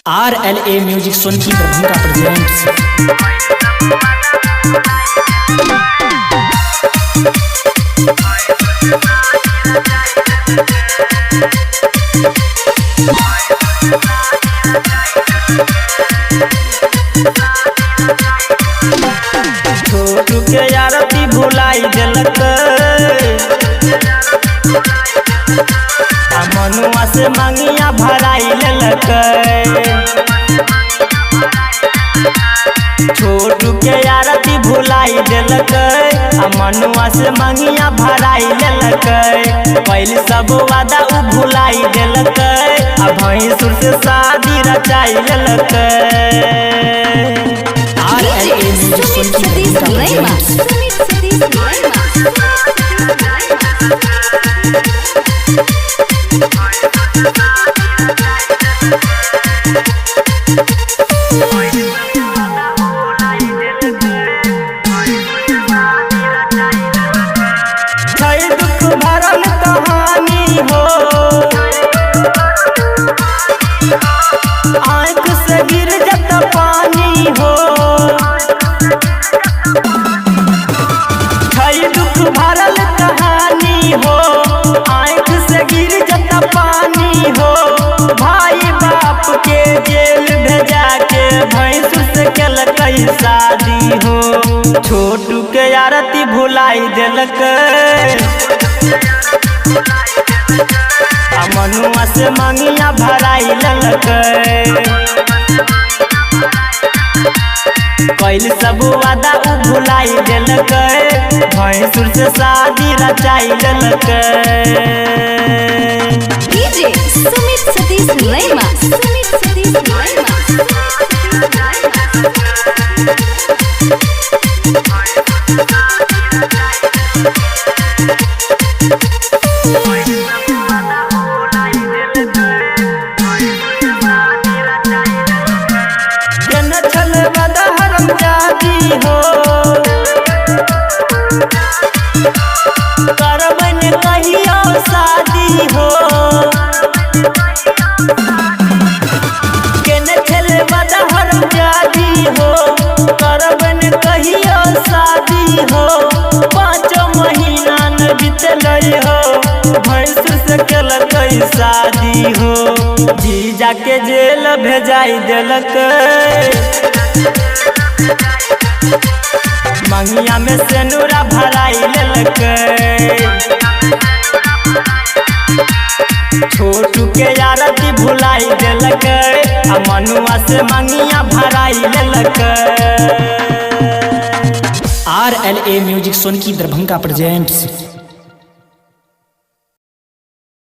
RLA music Sonki Darbhanga presents. Chhotu के आरती भुलाई दिलक, मनुआ से मंगिया भराई लेलक। छोटू के आरती भुलाई दिलक, मनुआ से मंगिया भराई लेलक। पहले सब वादा उ भुलाई दिलक, भैंसुर से शादी रचाई लेलक। RLA music Sonki Darbhanga presents. दुख भरल कहानी हो, आँख से गिर जत पानी हो। दुख भरल कहानी हो, आँख से गिर जत पानी हो। भाई बाप के जेल भेजा के भैंसुर से केलक शादी हो। छोटू के आरती भुलाई दिलक, मनुआ से मंगिया भराई लेलक। कैल सब वादा उ भुलाई दिलक, भैंसुर से शादी रचाई लेलक। DJ सुमित सतीश लैमा, सुमित सतीश लैमा। हो करबन कहियो शादी हो, केने छले बदहर जादी हो। करबन कहियो शादी हो, 5 महीना न बीतल हो, भैंसुर से केलक शादी हो। जीजा के जेल भेजाई दिलक, मंगिया में सेनुरा भराई लेलक। छोटू के आरती भुलाई दिलक, मनुआ से मंगिया भराई लेलक। RLA music Sonki Darbhanga presents.